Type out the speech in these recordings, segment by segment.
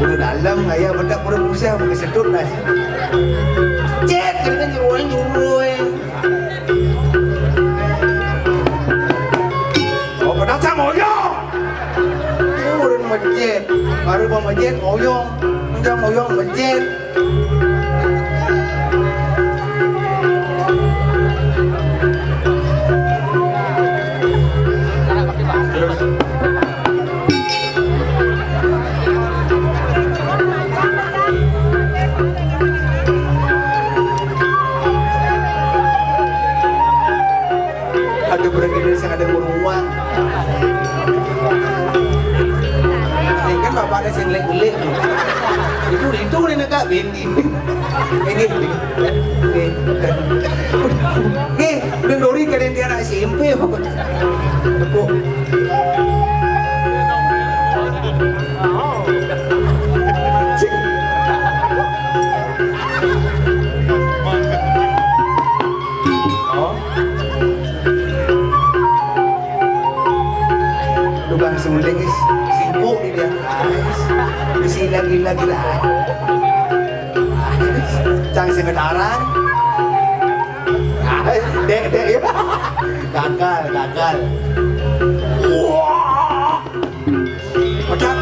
Udah dalam ayah bedak udah berusaha pakai sedut lah. Cet kan nyuruh. Oh pedang sama moyong. Udah masjid, baru mau masjid moyong, udah moyong masjid. Ada beragam yang ada uang. Ini kan bapak ada yang lek-lek. Itu nih nak bindi. Ini. Udah dori kalian dia anak SMP. Aku. Tukang suling is sibuk dia isi lagi lah cang sekedaran dek ya gagal wah pecah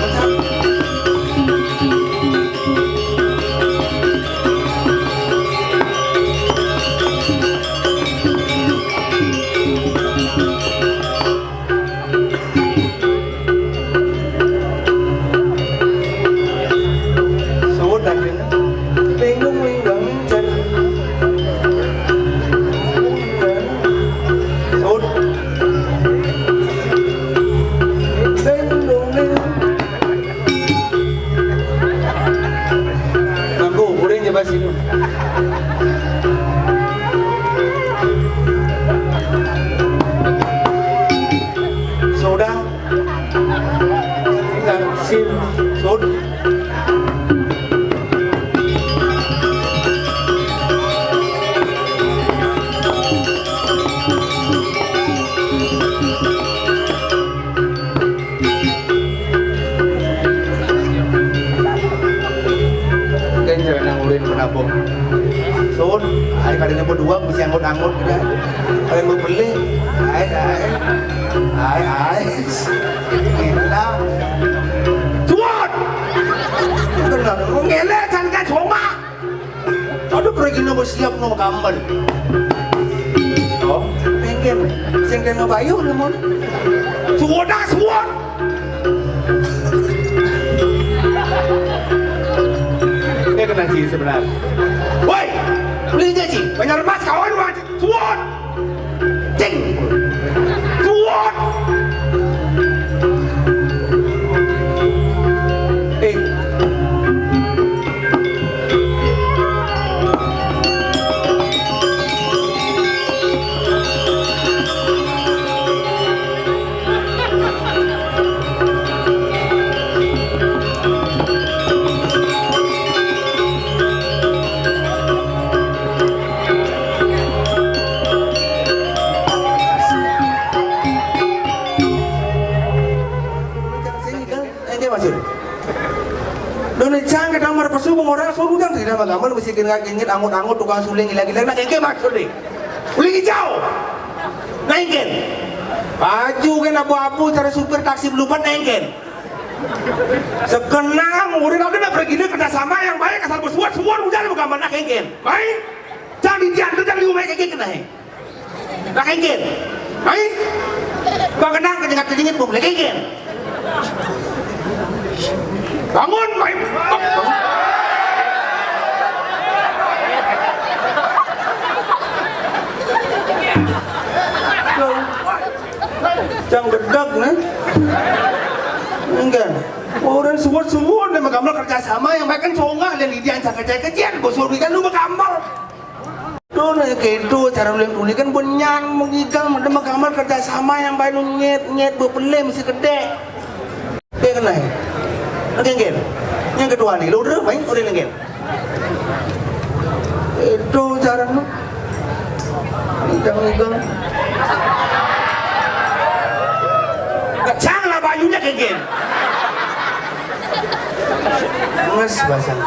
Sun, ay kadang berdua bisa anggot-anggot gitu. Kalian mau beli, ay, gila. Tuan, benar, ngelak kan kan cuma. Aduh pergi nopo siap nopo kambal. Oh, pengen, sing kena bayu lemon. Suwon. Ini kena sih sebenarnya. Woi, beli aja sih. Banyak lemas kawan wajib. Suwon, cing, suwon. Orang suruh dan tidak bagaimana mesti kena gengit angut-angut tukang suling gila-gila nak gengit maksud deh suling hijau naingin baju kan abu-abu cara supir taksi belupat naingin sekenang murid ada nak pergi kerjasama yang baik asal bersuat hujan bukan mana gengit baik jangan didiantar jangan diumai gengit kena nak gengit baik bang kenang kejengat-kejengat boleh gengit bangun baik bangun. Jangan gedak nih, enggak. Orang semua nih mengambil kerjasama yang baik kan songa dan lidian cakap-cakap bosor kan lu mengambil. Tuh nih gitu cara uling kan benyan mengigang mengambil kerjasama yang baik nyet berpelih mesti gede. Dia kena, enggak. Yang kedua nih, lu udah baik udah enggak. Itu cara lu, igang. kegen. Nges basang.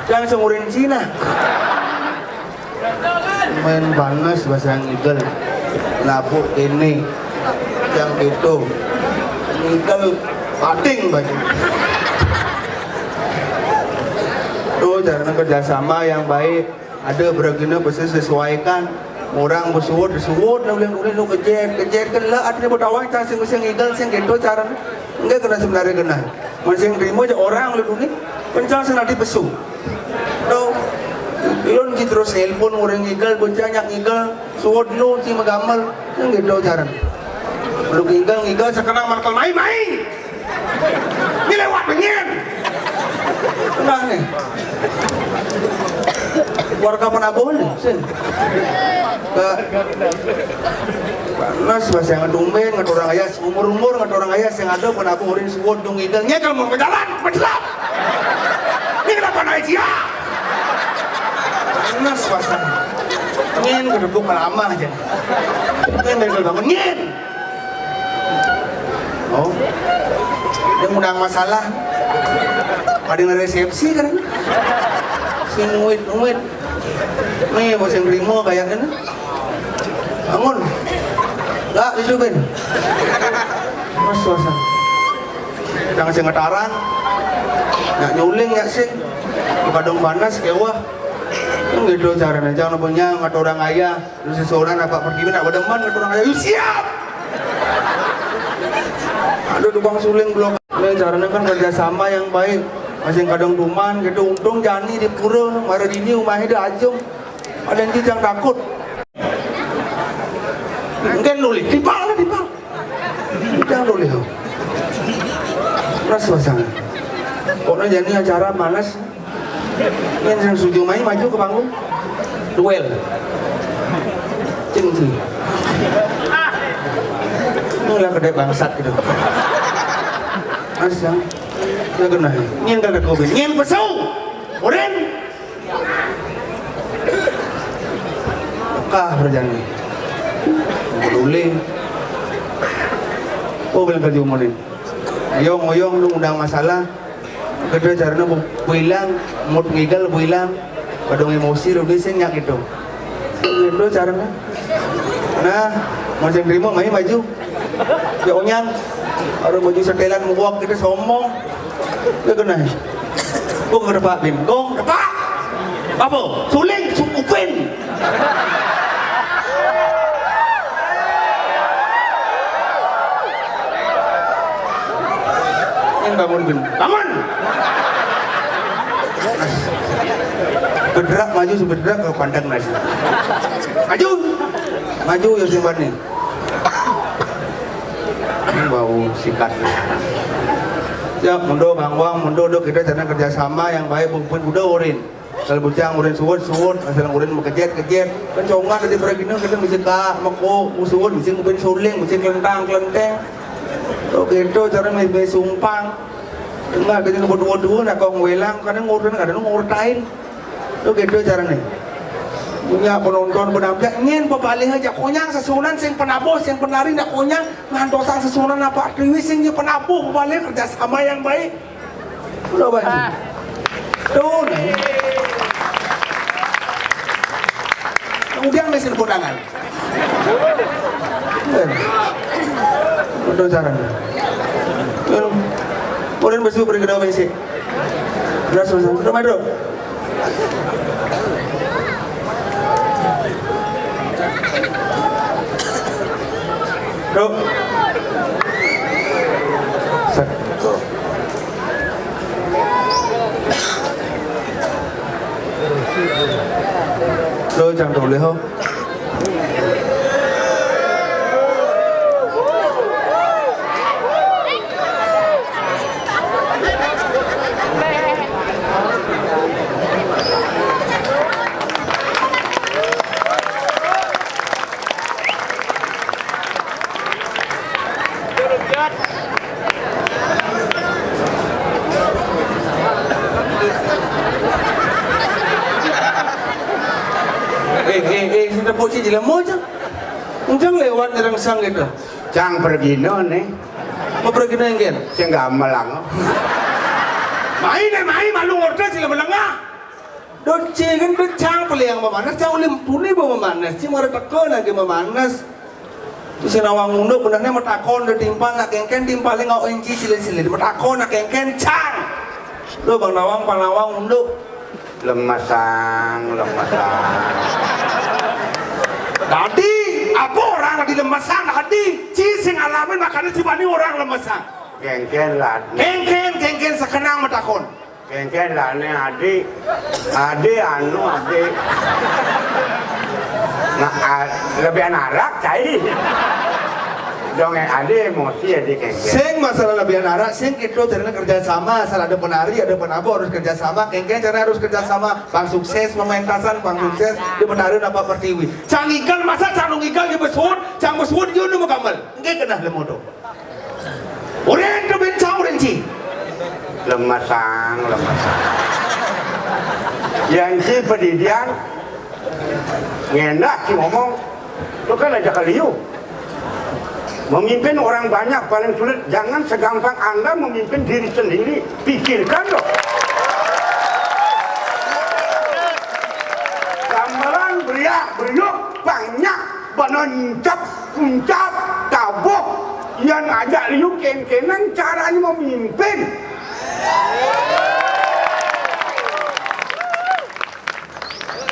Yang semurin Cina. Main panas basang igel. Lapuk ini yang itu igel pating baju. Tuh cara kerjasama yang baik. Ada beragina bisa sesuaikan. Orang bersuut nulis lu kejer kan lah ada bertawan cara sing igel sing gitu cara enggak kena sebenarnya kena masing terima aja orang lu ni pencang senadi besu do ilon ki terus nelpon orang igel bocah nyak igel suut lu si magamal sing gitu cara lu igel sekarang markel main ni lewat pengen enggak nih warga Penabon nih sen panas bahasa yang tumben ngat orang ayah umur ngat orang ayah yang ada Penabon urin suwot dong igelnya kalau mau berjalan mencelap ini kenapa naik dia panas bahasa ngin kedebuk lama aja ngin dari bangun ngin oh dia ngundang masalah ada resepsi kan sing umit nih bos yang terima kayak gini bangun gak disubin mas suasana jangan sing ngetaran gak nyuling gak sing kadang panas kewah gitu caranya jangan punya ngat orang ayah terus seseorang apa pergi nak berdeman ngat orang ayah siap aduh tukang suling blok ini caranya kan kerjasama yang baik masing kadang tuman gitu untung jani di pura mara dini rumahnya dah ajung ada yang takut mungkin nulis dipal jangan nulis ras suasana pokoknya jadi acara malas yang setuju main maju ke panggung duel cengsi nulah kedai bangsat gitu mas yang dia kena ingin kena covid ingin pesau oren kah berjalan boleh oh bilang kerja umarin oyong lu undang masalah kedua caranya bilang mood ngigal bilang kadang emosi lu disenya gitu itu caranya nah macam terima main maju ya onyang orang baju setelan muak kita sombong dia kena gua ke depan bingkong depan apa suling upin yang bangun bergerak maju sebedrak ke pandang nasi maju ya simpan nih bau sikat ya mundo bangwang mundo kita jangan kerjasama yang baik bukan udah urin kalau bujang urin suwut asal urin kejet kan congan dari peragino kita bisa kah mako musuhun bisa ngubin suling bisa kelenteng oh gitu cara main sumpang enggak kita ngebut-ngebut nak kau ngewelang kadang ngurtain oh gitu caranya punya penonton penampilan ingin pebalik aja konyang sesunan sing penabos yang penari nak konyang ngantosang sesunan apa aktivis sing penabuh pebalik kerjasama yang baik udah baik tuh nih kemudian mesin undangan udah caranya kemudian besok pergi ke mesin udah selesai udah main dong Dok. Set. Lo chẳng đủ lấy không? Xin tepuk cik je lama je Enjang lewat jarang sang gitu. Cang pergi nih. Mau pergi nenggen? Saya nggak melang. Main malu order sila melengah. Doce kan becang peliang memanas, cang ulim puni bawa memanas, cing ada takon lagi memanas. Terus nawang undo benarnya matakon do timpal nak kengken timpalnya ngau enci sila matakon nak kengken cang. Lo bang nawang panawang undo. Lemasang. Tadi apa orang tadi lemasang tadi? Sing alamin makanya cibani orang lemasang. Kengken lah. Kengken sekenang matakon. Kengken lah nih adik. Nah, lebih anak cai. Dong adik emosi adik kengken. Sing masalah lebih anak, sing itu caranya kerja sama. Asal ada penari, ada penabur harus kerja sama. Kengken caranya harus kerja sama. Bang sukses pementasan, bang sukses di penari dapat pertiwi. Cang igal masa cang igal di besut, cang besut dia nu makamal. Enggak kena lemodo. Orang tu bencang orang ci. Lemasang. Yang ci pendidikan ngenak ci ngomong. Itu kan aja kaliu. Memimpin orang banyak paling sulit. Jangan segampang Anda memimpin diri sendiri. Pikirkan loh. Gamelan beriak banyak. Banoncap, kuncap, tabuk. Yang ajak liu kenkenan caranya memimpin.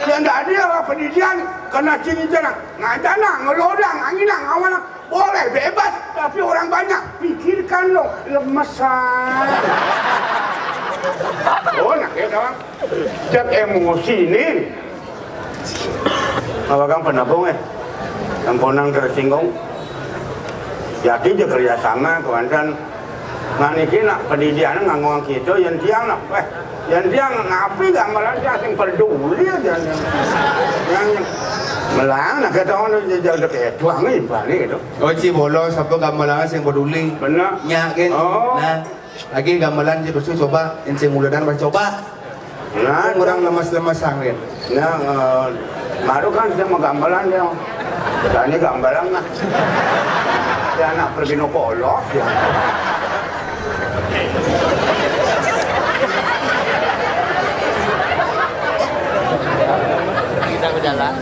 Yang tak ada orang pendidikan kena cini jarang. Ngajana, ngelodang, anginang, awalang. Boleh bebas, tapi orang banyak. Pikirkan loh, lemesan. Oh, nak ya kawan. Cek emosi ini. Apa kamu penabung yang ponang tersinggung. Jadi dia kerjasama kawan. Nah ini nak pendidikan ngomong gitu, yang tiang nak, yang tiang ngapi gamelan dia asing peduli aja, yang melang nak kata orang dia jauh dekat tuang ni balik itu. Oh ci bolos apa gamelan sing peduli. Benar. Nyakin. Oh. Nah, lagi gamelan ci bersih coba, sing muladan bercoba. Nah, orang lemas-lemas sangin. Nah, baru kan sama gamelan dia. Dan ini gamelan lah. Dia nak pergi no polos dia. Kita berjalan.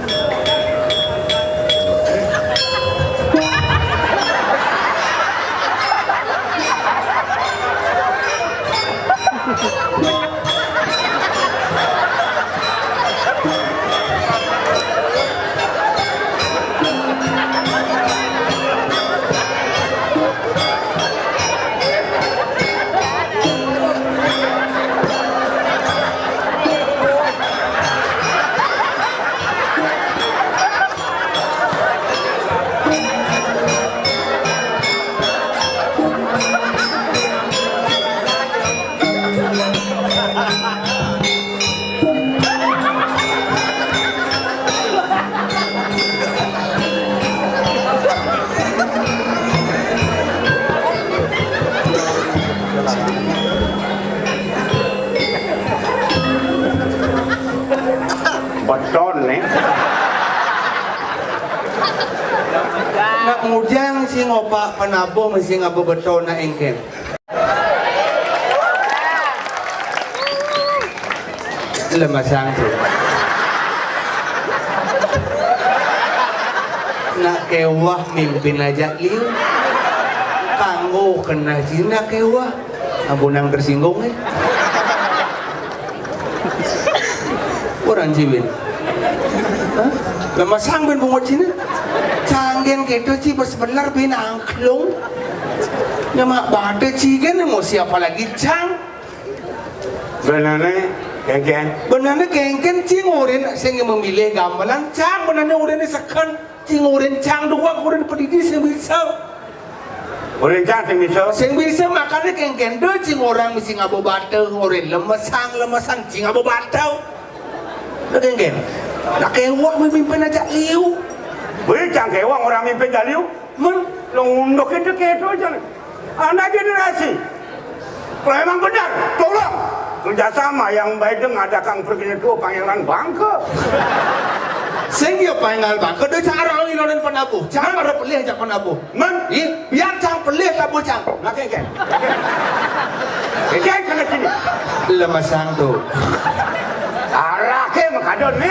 Beton nih. Nak ngujang si ngopak penabo mesti ngabo beton na engken. Lemasang tu. Nak kewah mimpin aja liu. Kanggo kena Cina kewah. Abunang tersinggung Orang cibin. Lemasang ben bungot Cina. Canggen gitu sih sebenar bin angklung. Nama bade cigen mau siapa lagi cang? Benarnya kengken. Benarnya kengken cing oren sing memilih gamelan cang benarnya oren sekan cing oren cang dua oren pendidik sing bisa. Oren cang sing bisa makanya kengken do cing orang mesti ngabo bateu oren lemesan cing ngabo bateu. Lo kengken. Nak kewak memimpin aja liu. Boleh cang kewang orang mimpin jaliu. Lo undok itu aja. Anak generasi. Kalau emang benar, tolong kerjasama yang baik dengan ada Kang Pergi itu Pangeran Bangke. Sehingga pengal bang, kedua cara orang ilonin penabu, jangan ada pelih ajak penabu. Biar cang pelih tabu cang. Makin kan? Kan kena sini. Lemas sang tu. Arah ke makadon ni.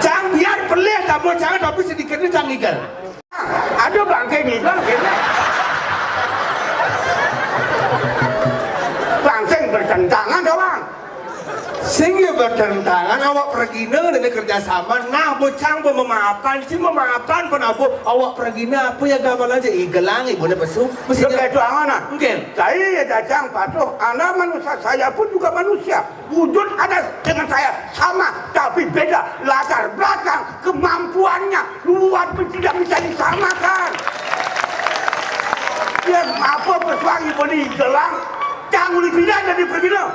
Cang biar pelih tabu cang, tapi sedikit ni cang igal. Ada bangkai ni kan? Bangkai bertentangan doang. Sehingga bertentangan awak pergi dengan kerjasama. Nah, bocang pun memaafkan, si memaafkan penabu. Awak pergi apa ya gamal aja igelangi boleh pesu. Mestinya itu amanah. Mungkin. Saya jajang patuh. Anda manusia, saya pun juga manusia. Wujud ada dengan saya sama, tapi beda latar belakang, kemampuannya, luar tidak bisa disamakan. Dia apa persuangi beli gelang, jangan boleh pindah dari pergi no.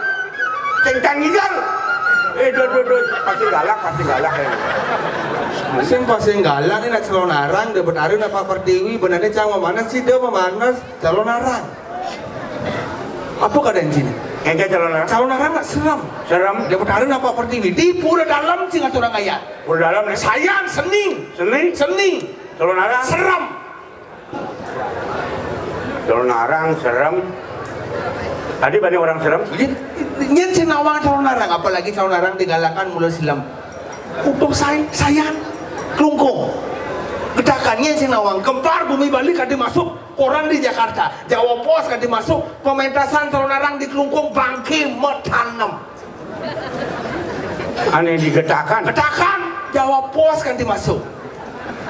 Cengkang igal. Pasti galak. Sing pasing galak ni nak calon arang, dia benarin apa pertiwi, benarnya cang memanas sih dia memanas calon arang. Apa keadaan sini? Kayak calon arang? Calon arang nak seram. Seram? Dia benarin apa pertiwi? Di pura dalam sing atau orang ayat. Pura dalam ni? Sayang, sening. Calon arang? Seram. Calon arang, seram. Tadi banyak orang seram? Nyen sinawang calon arang, apalagi calon arang digalakan mulai silam. Untuk sayang, kelungkung. Gedakan nyen sinawang, gempar bumi Bali kadi masuk, koran di Jakarta, Jawa Pos kadi masuk, pementasan calon arang di kelungkung bangki metanam. Aneh digetakan? Gedakan, Jawa Pos kadi masuk.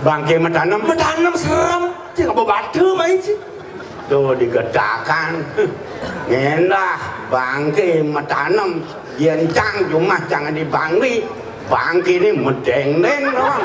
Bangki metanam? Metanam serem, jangan batu main sih. Tuh digetakan. Ngendah bangki metanam yencang cuma jangan dibangli bangki ini medeng-deng doang.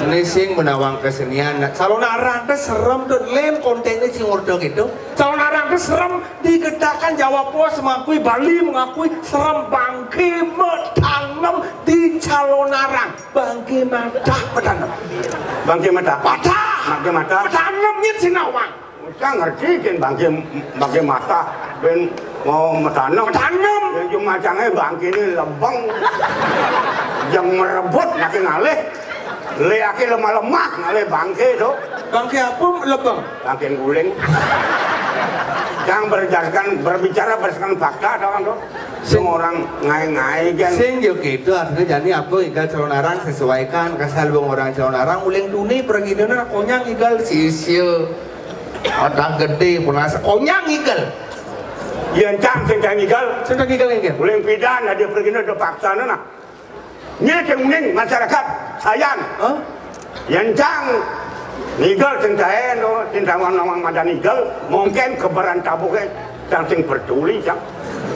Nising menawang kesenian. Calon arang teh serem tuh lem kontennya sing urdo gitu. Calon arang teh serem digedakan Jawa Pos mengakui Bali mengakui serem bangki metanam di calon arang. Bangki mata metanam. Bangki mata? Bangki mata. Metanam nyet sinawang. Saya ngerti kan bangki mata ben mau metanam. Yang cuma jangan bangki ini lebang. Yang merebut makin ngalih. Leaki lemah-lemah ngalih bangke tu. Bangke apa lebang? Bangke guling. Jangan berbicara berdasarkan fakta doang tu. Semua orang ngai-ngai kan. Sing yo gitu artinya jadi apa igal calon arang sesuaikan kasal bang orang calon arang uling tuni pergi dana konyang igal sisil. Otak gede punas konyang igal. Yencang sengkang igal. Sengkang igal igal. Uling pidan dia pergi dana paksa nana. Nya ceng masyarakat sayang. Yencang nigal cengcaen do cintawan nawang madan nigal mungkin kebaran tabuknya cang sing peduli cang.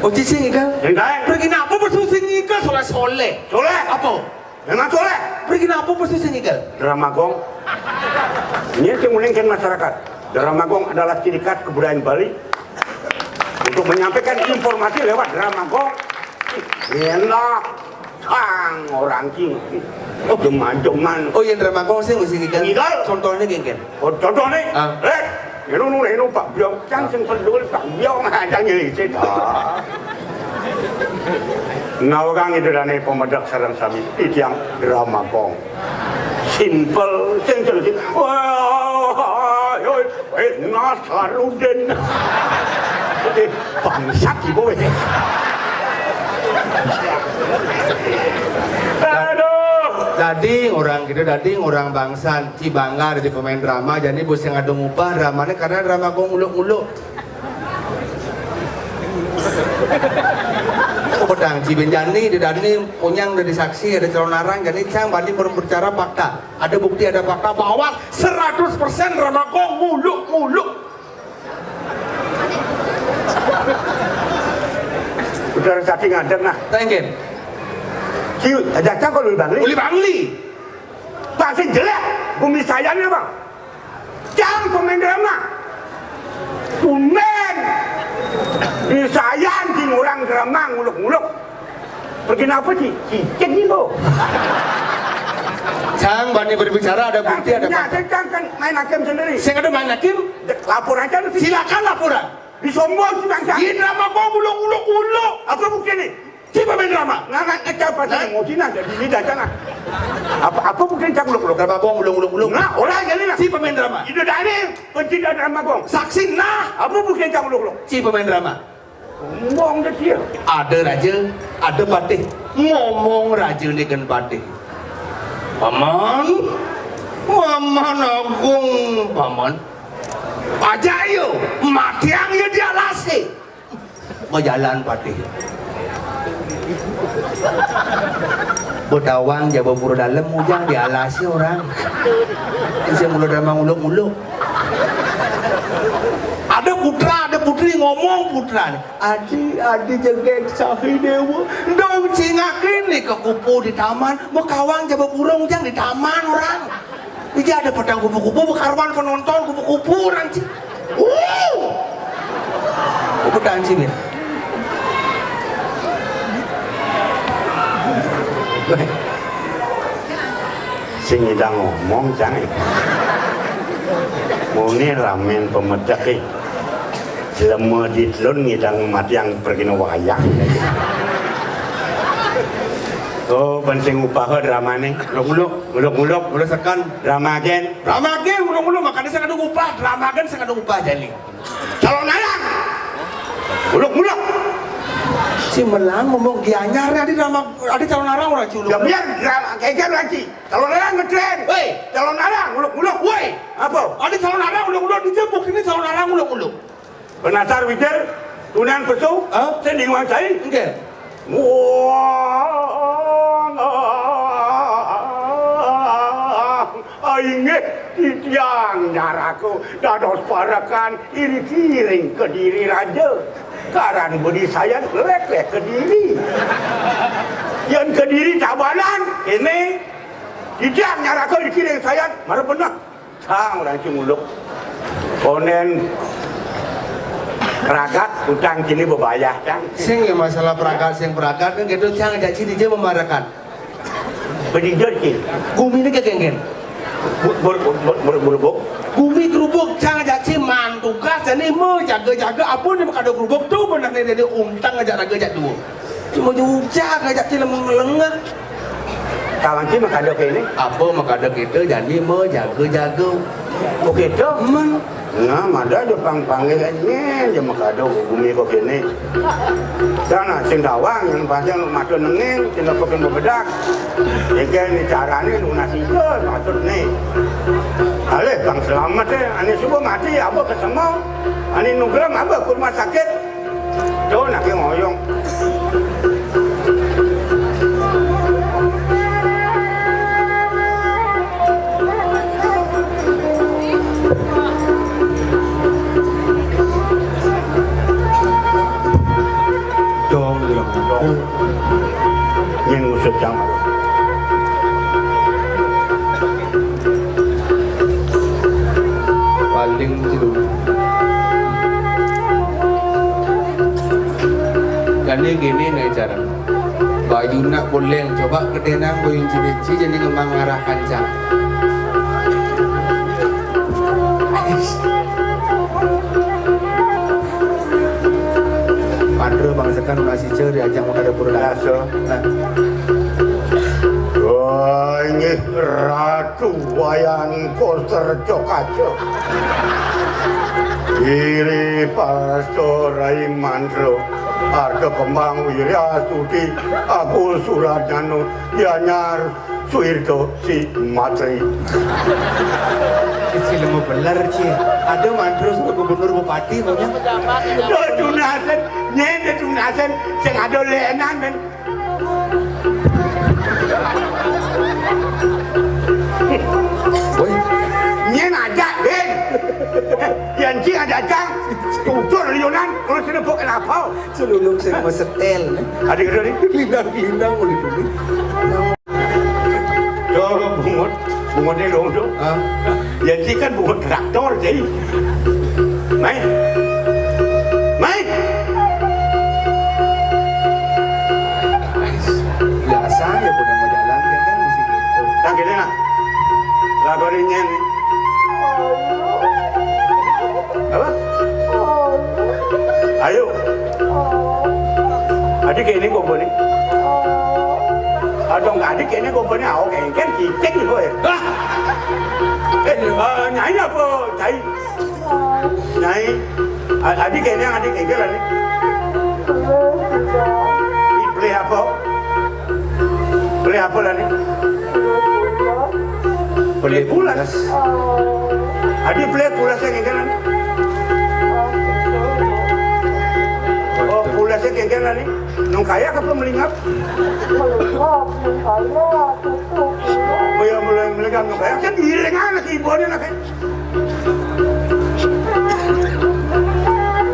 Oh cing igal. Cengcaen. Pergi napa bersusing igal soleh. Soleh? Apa? Memang soleh. Pergi napa bersusing igal? Dramagong. Nya ceng kan masyarakat. Dramagong adalah ciri khas kebudayaan Bali. Untuk menyampaikan informasi lewat Dramagong. Enak. Orang cing, jeman. Oh yang Dramagong sih mesti igal. Contohnya gengken. Oh contohnya, ini Pak Biong, jangan sing peduli Pak Biong aja nyelisit. Nawagang itu dana pemedak sarang sami, itu yang Dramagong. Simple, sing terus. Wah, Nasarudin. Bangsat ibu. Dading orang bangsa Cibangga dari pemain drama jadi bos yang ada ngubah dramanya karena drama gong muluk-muluk pedang Cibenjani di Dani punyang dari saksi ada calon arang jadi cang banding berbicara fakta ada bukti ada fakta bahwa 100% drama gong muluk-muluk udah saksi ngadeng nah tenggen si ajak kok uli bangli pasti jelek bumi sayangnya bang jangan pemain drama tumen disayang di orang drama nguluk-nguluk pergi apa sih cicik nih bu cang bani berbicara ada bukti ada fakta cang kan main hakim sendiri saya ada main hakim lapor aja silakan laporan Disombong si bangsa. Ini drama kau uluk. Apa bukti ni? Siapa main drama? Ngangat ngecap pasal emosi nak jadi lidah sana. Apa bukti cak uluk. Drama kau uluk. Nah, orang jadi nak. Si pemain drama. Itu dah ni pencipta drama kong. Saksi nah. Apa bukti cak uluk. Si pemain drama. Ngomong dah dia. Ada raja, ada patih. Ngomong raja dengan patih. Paman agung, paman. Ajayo, matiang ya dia lasi. Berjalan patih. Berdawang jawa buru dalam mujang dialasi orang. Bisa mulu drama muluk. Ada putra, ada putri ngomong putra nih. Adi jengkek sahi dewa. Dong cingakin nih ke kupu di taman. Bekawang jawa burung jang di taman orang. Ini ada pedang kupu-kupu, bekarwan penonton kupu-kupu orang sih. Pedang sih mir. Sing idang ngomong jangan. Muni ramen pemedaki. Lama di telun ngidang matiang pergi wayang. Oh, penting upah drama ni. Muluk sekan drama gen, muluk makanya saya kadang upah, drama kan saya kadang upah jadi. calon narang. Muluk. Si melang ngomong gianyar ada drama, ada calon narang orang culuk. Ya biar drama kayak lagi. Calon narang ngetren. Woi, Calon narang muluk. woi, Apa? ada calon narang muluk dijemput ini calon narang muluk. Penasar witir, tunan pesu, sending wang cai. Enggak. Ingat titiang nyaraku dados parakan iri kiring ke diri raja karan budi saya lek ke diri yang ke diri cabalan ini titiang nyaraku iri kiring saya mana pernah sang ranci muluk konen peragat utang kini bebayah kan Sing ya masalah perakat kan gitu jangan jadi dia memarakan. penijat kini Gumi ini kegenggen. berubuk Gumi kerubuk jangan jadi man tugas jadi mau jaga apa nih makanya kerubuk tuh benar nih dari untang aja raga tuh. Cuma juga ngajak lengah. kawan sih makanya kayak ini Apa makanya kita jadi mau jaga. oke tuh Man. nah ada Jepang panggilannya dia makanya bumi kok ini karena sing dawang yang pasang matur nengeng sing pakai bebedak ya ini caranya lunasi ke matur nih ale bang selamat ya ane subuh mati apa ketemu ane nugram apa ke rumah sakit tuh nak ngoyong yang usut sama Paling dulu. Kan dia gini nih cara. Baju nak boleh coba kedenang boyun cici jadi ngembang arah kancang. Padre bangsakan nasi ceri ajang ada pura biasa wah ini ratu wayang koster cokaco iri pastorai mandro harga kembang wirya sudi aku suradjano yanyar suirto si matri kecil mau belar cie ada mandro sama gubernur bupati pokoknya tunasen nyende tunasen sing ada lenan men woi nyen aja den yang cing ada cang tutur lionan kalau sini pok apa selulung saya mau setel ada gede ni lindang boleh dulu bungot ni dong tu yang cing kan bungot traktor jadi main biasa ya pun yang mau jalan kan mesti gitu tak kira nak lagu ni nyen ni apa adik ini kok ni ada nggak adik ini kok ni awak kan cicing ni boy nyai apa nyai nyai adik ini lah ni beli apa lah ni beli pulas adik beli pulas yang kan ni oh pulas yang kan ni nong kaya ke pemelingap mulai melenggang nong kaya kan diiringan lagi ibunya nak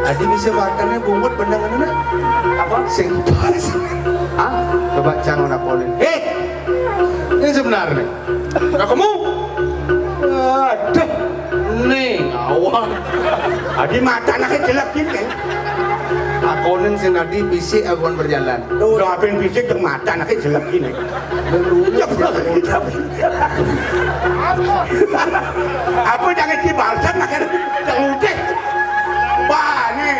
Adi bisa makannya bungut benangan na apa sing pas coba jangan napolin ini sebenarnya nggak kamu aduh nih awal Adi mata anaknya jelek gini akonin sing Adi bisik akon berjalan udah apa yang bisik ke mata anaknya jelek gini apa jangan dibalsan makanya jangan udah wah ini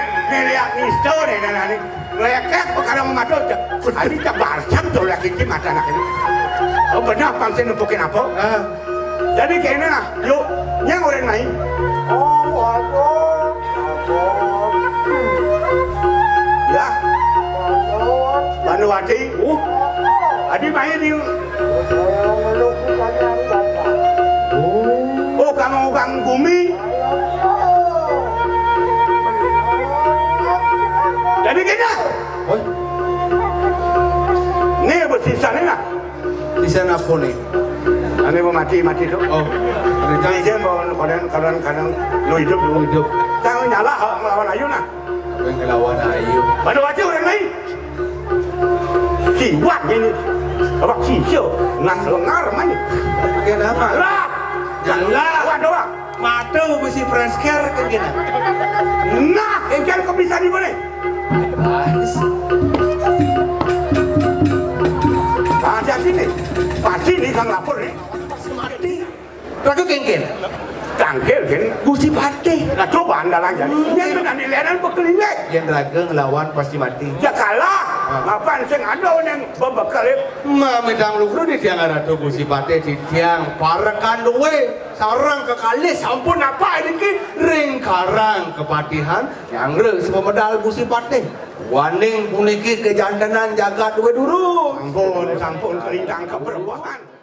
lihat nih story nih lekek kalau mau mati Adi tak balsan tuh lagi di mata anaknya oh benar pangsin nempukin apa jadi kayaknya lah yuk yang orang main ya Vanuatu Adi main di oh kang bumi jadi kita ini bersisa nih lah sisa apa nih ane mau mati tu oh jadi dia mau kadang lu hidup jangan nyala melawan Ayu nah apa yang ngelawan Ayu Vanuatu orang lain siwat ini apa sisyo nas lengar mana kenapa lah jalan doang mata mesti fresh care kan gini nah ikan kau bisa di mana ada sini pasti ni kang lapor ni mati ragu kengken tangkel kan Gusti Pati nah coba anda lanjut yang benar ni lenan berkelingek yang ragu ngelawan pasti mati ya kalah ngapain sing ada yang berbekal medang lukru di tiang ratu Gusti Pati di tiang parakan luwe sarang kekali sampun apa ini ring karang kepatihan yang res pemedal Gusti Pati waning puniki kejantanan jagat duwe dulu sampun kelintang keperbuatan